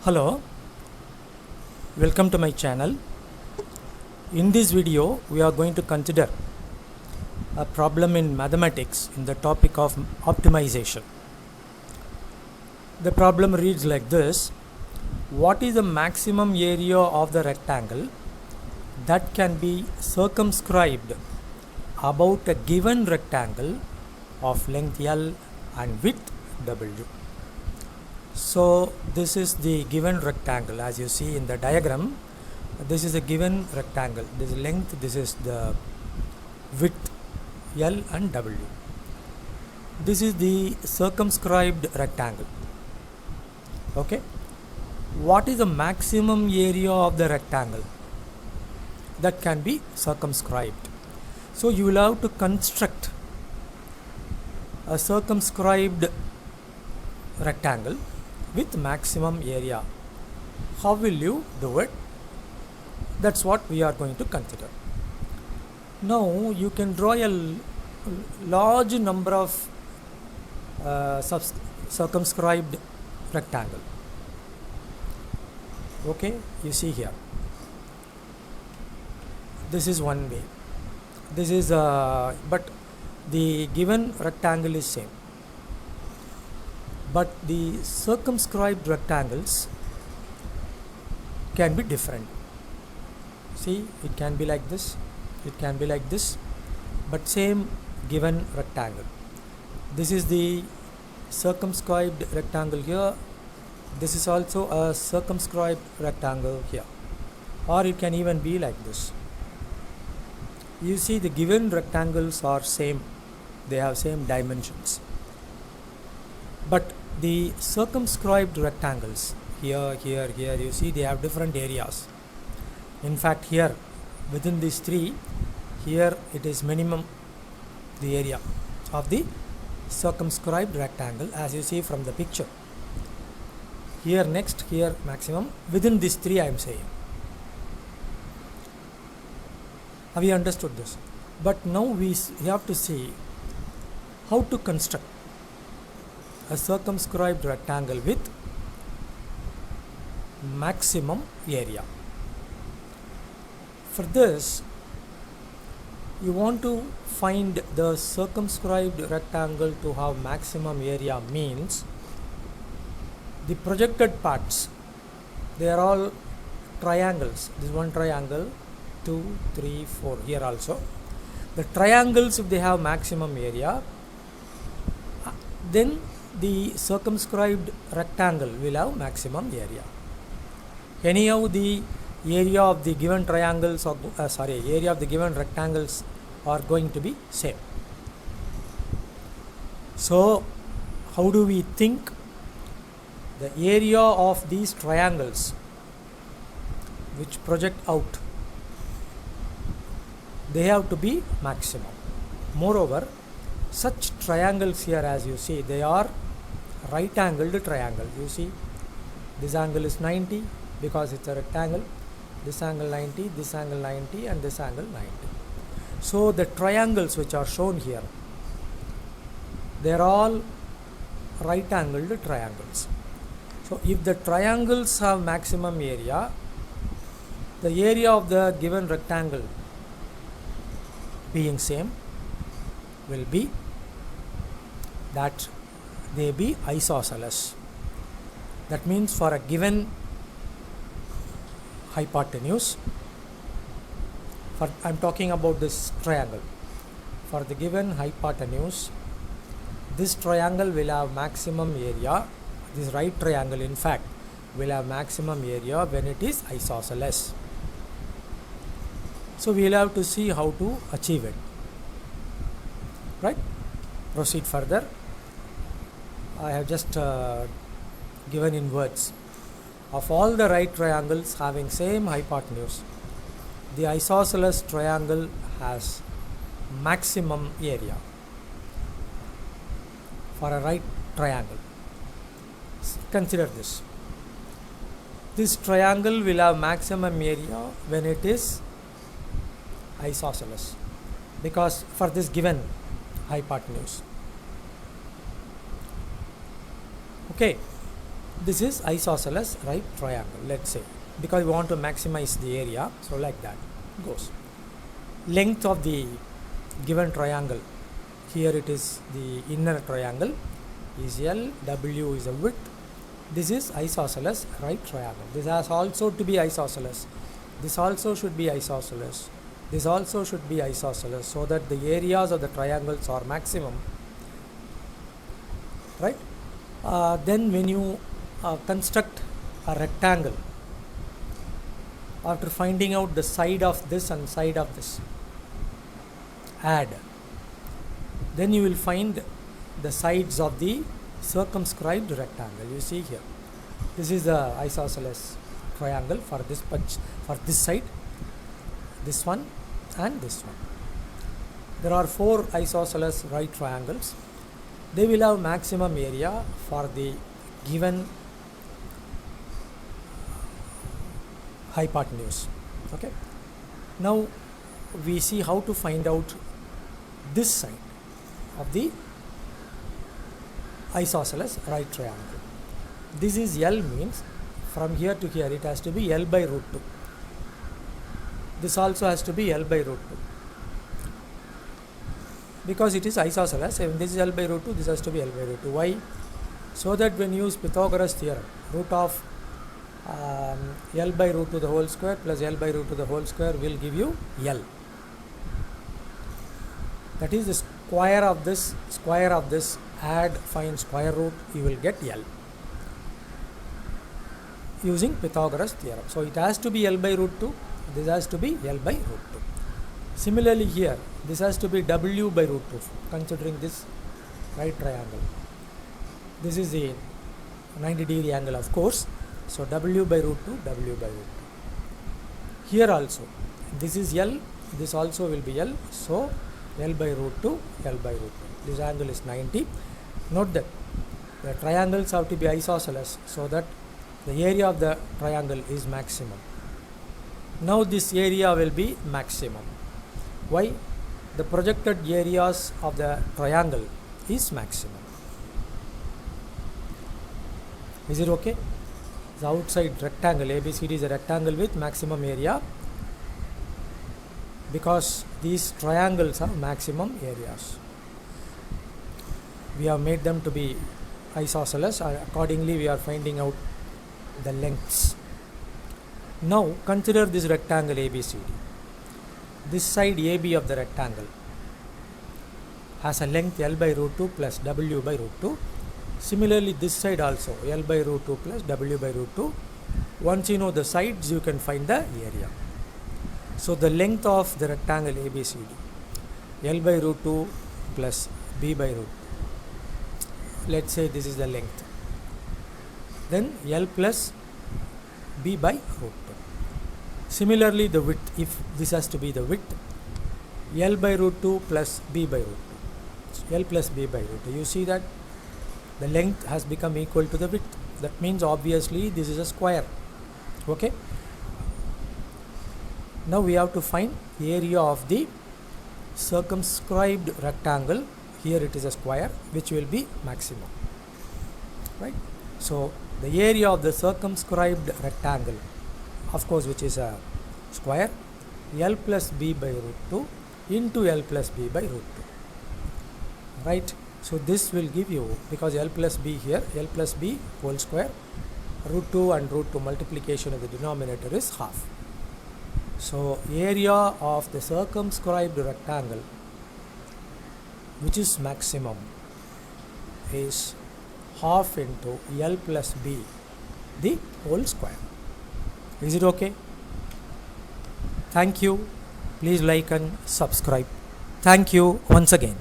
Hello, welcome to my channel. In this video, we are going to consider a problem in mathematics in the topic of optimization. The problem reads like this: what is the maximum area of the rectangle that can be circumscribed about a given rectangle of length L and width W? So this is the given rectangle. As you see in the diagram, this is a given rectangle. This is length, this is the width L and W. This is the circumscribed rectangle. Okay, what is the maximum area of the rectangle that can be circumscribed? So you will have to construct a circumscribed rectangle with maximum area. How will you do it? That's what we are going to consider. Now you can draw a large number of circumscribed rectangle. Okay, you see here, this is one way. This is but the given rectangle is same, but the circumscribed rectangles can be different. See, it can be like this, it can be like this, but same given rectangle. This is the circumscribed rectangle here. This is also a circumscribed rectangle here, or it can even be like this. You see, the given rectangles are same, they have same dimensions, but the circumscribed rectangles here, you see they have different areas. In fact, here within these three, here it is minimum the area of the circumscribed rectangle, as you see from the picture. Here next, here maximum. Within these three I am saying. Have you understood this? But now we have to see how to construct a circumscribed rectangle with maximum area. For this, you want to find the circumscribed rectangle to have maximum area means the projected parts, they are all triangles. This one triangle, 2, 3, 4, here also. The triangles, if they have maximum area, then the circumscribed rectangle will have maximum area. Anyhow, the area of the given triangles or area of the given rectangles are going to be same. So how do we think the area of these triangles which project out, they have to be maximum. Moreover, such triangles here, as you see, they are right angled triangle. You see, this angle is 90 because it's a rectangle, this angle 90, this angle 90, and this angle 90. So the triangles which are shown here, they are all right angled triangles. So if the triangles have maximum area, the area of the given rectangle being same will be that they be isosceles. That means for a given hypotenuse, I am talking about this triangle, for the given hypotenuse, this triangle will have maximum area. This right triangle, in fact, will have maximum area when it is isosceles. So we will have to see how to achieve it. Right? Proceed further. I have just given in words. Of all the right triangles having same hypotenuse, the isosceles triangle has maximum area for a right triangle. Consider this. This triangle will have maximum area when it is isosceles, because for this given hypotenuse. Okay, This is isosceles right triangle, let's say, because we want to maximize the area, so like that goes. Length of the given triangle, here it is the inner triangle, is L, W is the width. This is isosceles right triangle. This has also to be isosceles. This also should be isosceles. This also should be isosceles, so that the areas of the triangles are maximum, right? Then when you construct a rectangle, after finding out the side of this and side of this, add, then you will find the sides of the circumscribed rectangle. You see here, this is the isosceles triangle for this punch, for this side, this one and this one. There are 4 isosceles right triangles. They will have maximum area for the given hypotenuse. Okay, now we see how to find out this side of the isosceles right triangle. This is L, means from here to here it has to be L by root 2. This also has to be L by root 2, because it is isosceles. If this is L by root 2, this has to be L by root 2. Why? So that when you use Pythagoras theorem, root of L by root 2 the whole square plus L by root 2 the whole square will give you L. That is the square of this, add, find square root, you will get L using Pythagoras theorem. So it has to be L by root 2, this has to be L by root 2. Similarly here, this has to be W by root 2, considering this right triangle. This is the 90-degree angle, of course. So W by root 2, W by root 2. Here also, this is L, this also will be L. So L by root 2, L by root 2. This angle is 90. Note that the triangles have to be isosceles, so that the area of the triangle is maximum. Now this area will be maximum. Why? The projected areas of the triangle is maximum. Is it okay? The outside rectangle, ABCD is a rectangle with maximum area, because these triangles are maximum areas. We have made them to be isosceles. Accordingly, we are finding out the lengths. Now consider this rectangle ABCD. This side AB of the rectangle has a length L by root 2 plus W by root 2. Similarly, this side also L by root 2 plus W by root 2. Once you know the sides, you can find the area. So the length of the rectangle ABCD, L by root 2 plus B by root 2. Let's say this is the length. Then L plus B by root 2. Similarly, the width, if this has to be the width, L by root 2 plus B by root 2. So L plus B by root 2. You see that the length has become equal to the width. That means obviously this is a square. Okay. Now we have to find the area of the circumscribed rectangle. Here it is a square, which will be maximum. Right. So the area of the circumscribed rectangle, of course, which is a square, L plus B by root 2 into L plus B by root 2. Right. So this will give you, because L plus B here, L plus B whole square, root 2 and root 2 multiplication of the denominator is half. So area of the circumscribed rectangle, which is maximum, is half into L plus B, the whole square. Is it okay? Thank you. Please like and subscribe. Thank you once again.